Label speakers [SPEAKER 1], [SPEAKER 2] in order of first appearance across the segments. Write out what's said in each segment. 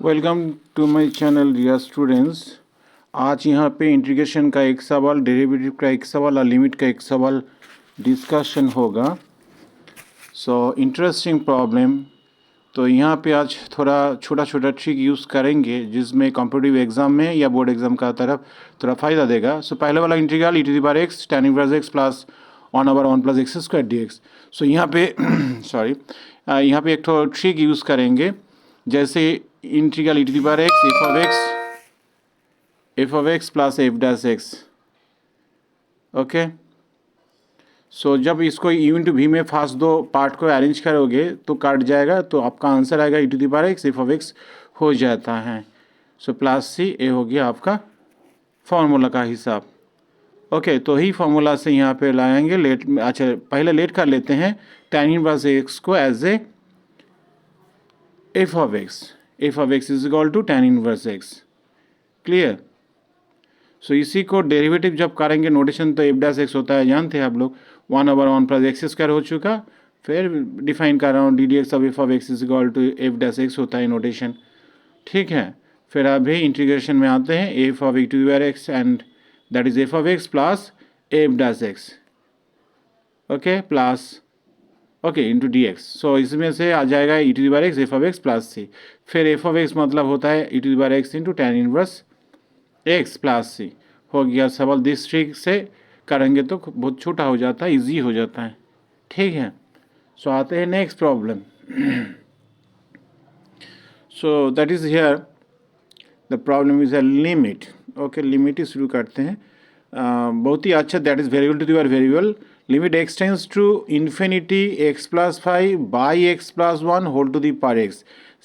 [SPEAKER 1] Welcome to my channel dear students. आज यहाँ पे इंटीग्रेशन का एक सवाल, डेरिवेटिव का एक सवाल और लिमिट का एक सवाल डिस्कशन होगा। Interesting problem. तो यहाँ पे आज थोड़ा छोटा छोटा ट्रिक यूज़ करेंगे जिसमें कॉम्पिटिटिव एग्जाम में या बोर्ड एग्जाम का तरफ थोड़ा फ़ायदा देगा। पहले वाला integral e⁻x tan inverse x plus 1/1 plus x square dx। यहाँ पे सॉरी यहाँ पे एक तो ट्रिक यूज़ करेंगे, जैसे integral e⁻x f of x plus f dash x। Okay, जब इसको u इंटू वी में फर्स्ट दो पार्ट को अरेंज करोगे तो काट जाएगा, तो आपका आंसर आएगा e⁻x f of x हो जाता है। प्लस सी ए हो गया आपका फॉर्मूला का हिसाब। ओके, तो ही फॉर्मूला से यहाँ पे लाएंगे लेट। अच्छा, पहले लेट कर लेते हैं tan इनवर्स x को as a f of x is equal to tan inverse x। Clear. इसी को डेरिवेटिव जब करेंगे नोटेशन तो f डैश x होता है, जानते हैं आप लोग। 1/1 प्लस एक्स स्क्वायर हो चुका, फिर डिफाइन कर रहा हूँ d d x of f of x is equal to f dash x होता है नोटेशन। ठीक है, फिर अभी इंटीग्रेशन में आते हैं f of e⁻x and that is f of x plus f dash x। Okay, plus okay into D X. इसमें से आ जाएगा e⁻x f of x plus C. फिर f of x मतलब होता है e⁻x into tan inverse x plus C. हो गया सवाल। दिस ट्रिक से करेंगे तो बहुत छोटा हो जाता है, इजी हो जाता है। ठीक है, आते हैं next problem. That is here the problem is a limit. Okay, limit ही शुरू करते हैं। बहुत ही अच्छा। That is variable to the power variable. Limit x tends to infinity x plus 5 by x plus 1 whole to the power x.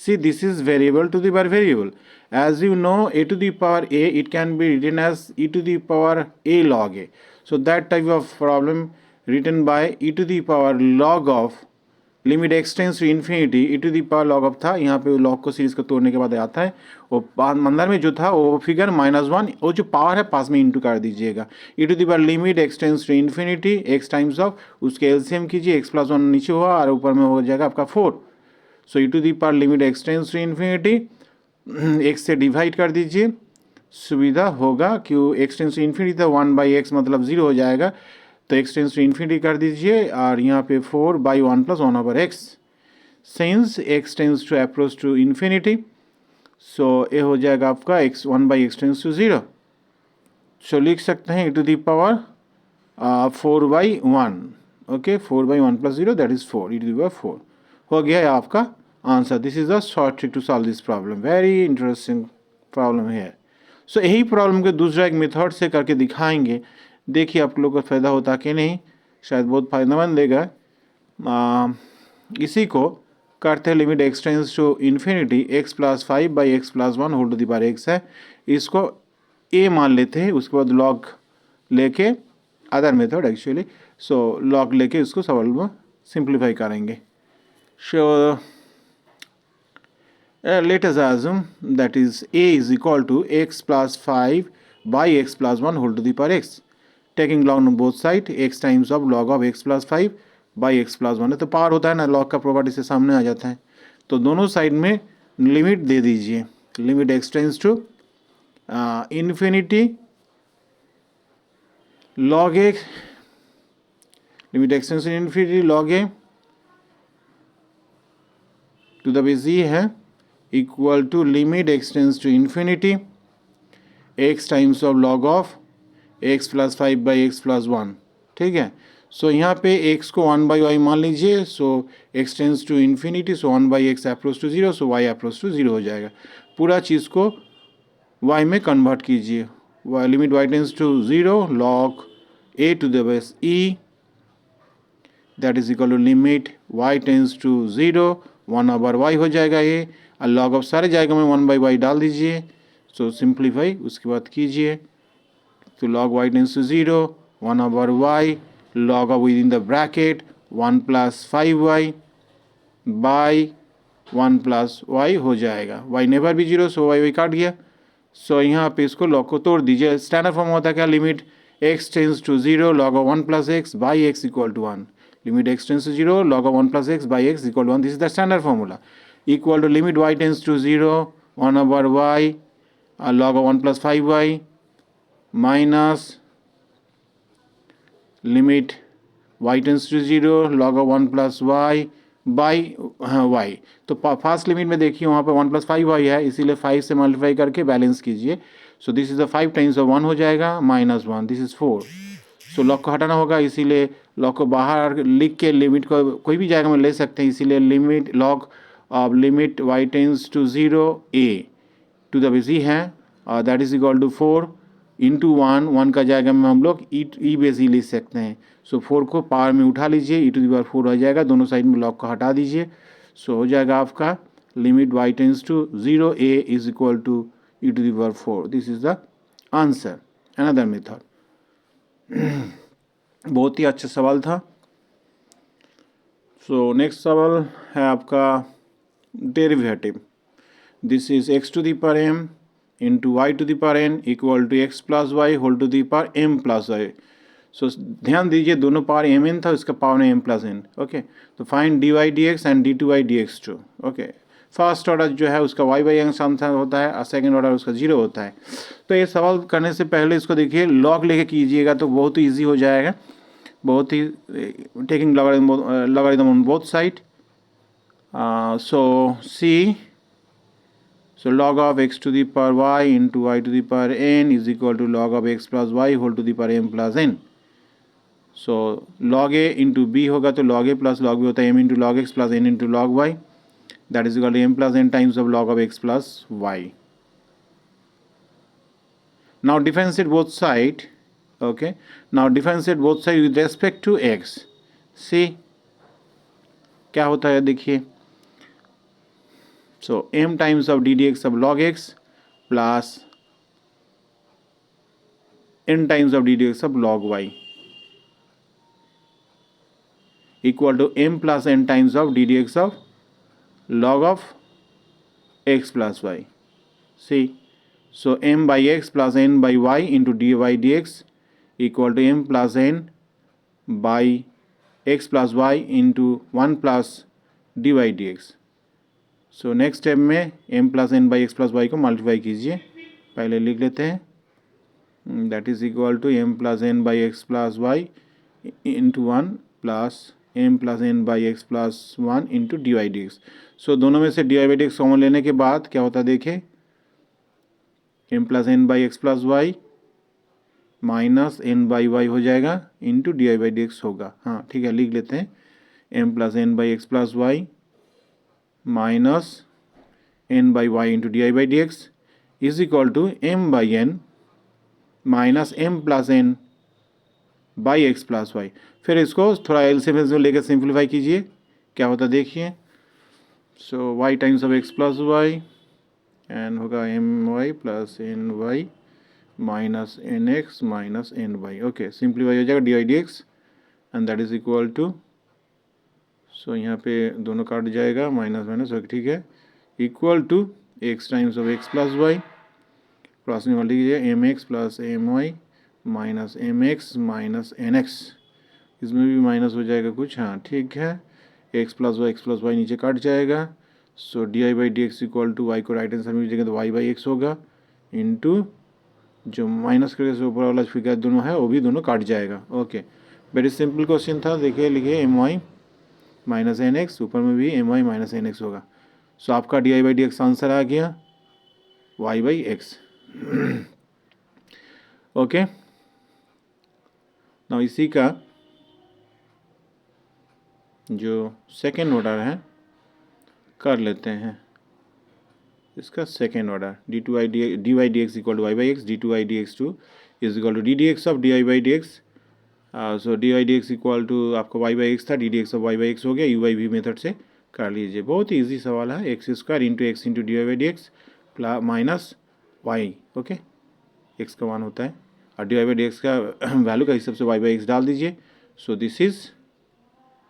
[SPEAKER 1] See, this is variable to the power variable. As you know, a to the power a, it can be written as e to the power a log a. So that type of problem written by e to the power log of limit x tends to infinity e to the power log of था। यहाँ पे log को series को तोड़ने के बाद आता है वो अंदर में जो था वो फिगर -1, वो जो पावर है पास में इंटू कर दीजिएगा। e to the power limit x tends to infinity x times of उसके एलसीएम कीजिए, x प्लस 1 नीचे हुआ और ऊपर में हो जाएगा आपका 4। e to the power limit x tends to infinity x से डिवाइड कर दीजिए, सुविधा होगा। क्यों x टेंस टू इन्फिनिटी था 1/x मतलब 0 हो जाएगा, तो x टेंस टू इन्फिनिटी कर दीजिए और यहाँ पे 4/1 plus 1/x। Since x tends to approach to infinity, ये हो जाएगा आपका x 1/x टेंस टू 0। लिख सकते हैं e to the power 4/1। Okay, 4/1 plus 0 that is 4, e to the power 4 हो गया है आपका answer. This is a short trick to solve this problem. Very interesting problem है। यही प्रॉब्लम के दूसरा एक मेथड से करके दिखाएंगे। देखिए आप लोग को फ़ायदा होता कि नहीं, शायद बहुत फायदेमंद देगा। इसी को करते हैं limit x tends to infinity x plus 5 by x plus 1 whole to the power x है। इसको a मान लेते हैं, उसके बाद लॉग लेके अदर मेथड एक्चुअली लॉग लेके इसको सवाल में सिंप्लीफाई करेंगे। let us assume that is a is equal to x plus 5 by x plus 1 whole to the power x, taking log on both sides x times of log of x plus 5 by x plus 1 है। तो power होता है ना, log का property से सामने आ जाता है, तो दोनों साइड में लिमिट दे दीजिए। Limit x tends to infinity log a, limit x tends to infinity log a to the base e है equal to limit x tends to infinity x times of log of x plus 5 by x plus 1। ठीक है, यहाँ पे x को 1/y मान लीजिए। x tends to infinity 1/x approach to 0, y approach to 0 हो जाएगा। पूरा चीज़ को y में कन्वर्ट कीजिए। Limit y tends to 0 log a to the base e that is equal to limit y tends to 0 1/y हो जाएगा ये, और लॉग ऑफ सारे जाएगा में 1/y डाल दीजिए। सिंप्लीफाई उसके बाद कीजिए, तो log y tends to 0 1/y log of within the bracket 1 plus 5y by 1 plus y हो जाएगा। y नेवर भी 0, y काट गया। यहाँ पे इसको लॉग को तोड़ दीजिए। स्टैंडर्ड फॉर्म होता है क्या, limit x tends to 0 log of 1 plus x by x equal to 1। Limit x tends to 0 log of 1 plus x by x equal to 1, this is the standard formula. Equal to limit y tends to 0 1/y log of 1 plus 5y minus limit y tends to 0 log of 1 plus y by y। तो first limit में देखिए वहाँ पे 1 plus 5y है, इसीलिए 5 से multiply करके balance कीजिए। सो this is the 5 times of 1 हो जाएगा minus 1, this is 4। So log को हटाना होगा, इसीलिए लॉग को बाहर लिख के लिमिट को कोई भी जगह में ले सकते हैं, इसीलिए limit log of limit y tends to 0 a to the base E है that is equal to 4 into 1 का जाएगा में हम लोग ई बेस ई लिख सकते हैं। सो 4 को पावर में उठा लीजिए, ई टू द पावर 4 हो जाएगा, दोनों साइड में लॉग को हटा दीजिए। सो हो जाएगा आपका limit y tends to 0 a is equal to e to the power 4। This is the answer. Another method. बहुत ही अच्छा सवाल था। सो नेक्स्ट सवाल है आपका derivative. This is x to the power m into Y to the power n equal to x plus Y whole to the power m plus Y. So ध्यान दीजिए दोनों पावर एम एन था, इसका power है m plus n। Okay, तो find dy dx and d2y dx2। Okay, first order जो है उसका y बाई एक्स आंसर होता है और सेकंड ऑर्डर उसका 0 होता है। तो ये सवाल करने से पहले इसको देखिए लॉग लेके कीजिएगा तो बहुत ही ईजी हो जाएगा, बहुत ही taking logarithm on both side. So log of x to the power y into y to the power n is equal to log of x plus y whole to the power m plus n. So log a into b होगा तो log a plus log b होता है m into log x plus n into log y, that is equal to m plus n times of log of x plus y. Now differentiate both side. Okay, now differentiate both side with respect to x. See क्या होता है देखिए। So m times of d dx of log x plus n times of d dx of log y equal to m plus n times of d dx of log of x plus y. See, so m by x plus n by y into dy dx equal to m plus n by x plus y into 1 plus dy dx. So next step में m plus N by x plus Y को multiply कीजिए, पहले लिख लेते हैं, that is equal to m plus N by x plus Y into 1 plus m plus N by x plus 1 into D Y D x. So दोनों में से D Y by D X common लेने के बाद क्या होता है देखें, m plus N by x plus y minus n by y हो जाएगा into D Y by D x होगा। हाँ ठीक है, लिख लेते हैं m plus N by x plus y minus n by y into d I by D x is equal to m by n minus m plus n by x plus y. फिर इसको थोड़ा LCM में लेकर simplify कीजिए, क्या होता देखिए। So y times of x plus Y and होगा m Y plus n Y minus n x minus n Y. Okay, simplify हो जाएगा D I D X and that is equal to, so यहाँ पे दोनों काट जाएगा minus minus, okay ठीक है, equal to x times of x plus y cross में मल्टी कीजिए m x plus m Y minus m x minus N x, इसमें भी माइनस हो जाएगा कुछ। हाँ ठीक है, x प्लस वाई नीचे काट जाएगा। So D I by D x equal to Y को राइट आंसर में लीजिएगा तो वाई बाई एक्स होगा इंटू जो माइनस करके से ऊपर वाला फिगर दोनों है वो भी दोनों काट जाएगा। ओके, वेरी सिंपल क्वेश्चन था, देखिए लिखिए M Y minus N X, ऊपर में भी M Y minus N X होगा। सो आपका D I by D X answer आ गया वाई बाई एक्स। ओके, ना इसी का जो सेकेंड ऑर्डर है कर लेते हैं, इसका second order d two i d Y D x equal to y by x, d two i D x two is equal to d d x of d I by D x. So d Y D x equal to आपका y by x था, d d x of y by x हो गया, you Y भी method से कर लीजिए। बहुत ही easy सवाल है, x square into x into D Y by D x plus minus y. Okay, x का मान होता है और d Y by D x का वैल्यू का हिसाब से वाई बाई एक्स डाल दीजिए। सो दिस इज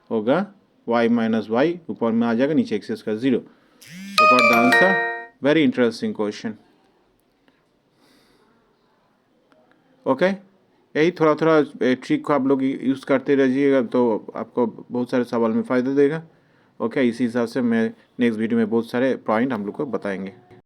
[SPEAKER 1] होगा वाई माइनस वाई, ऊपर में आ जाएगा, नीचे एक्स का 0। So got the answer. Very interesting question. Okay, यही थोड़ा थोड़ा ट्रिक को आप लोग यूज़ करते रहिएगा तो आपको बहुत सारे सवाल में फ़ायदा देगा। ओके, इसी हिसाब से मैं नेक्स्ट वीडियो में बहुत सारे पॉइंट हम लोग को बताएंगे।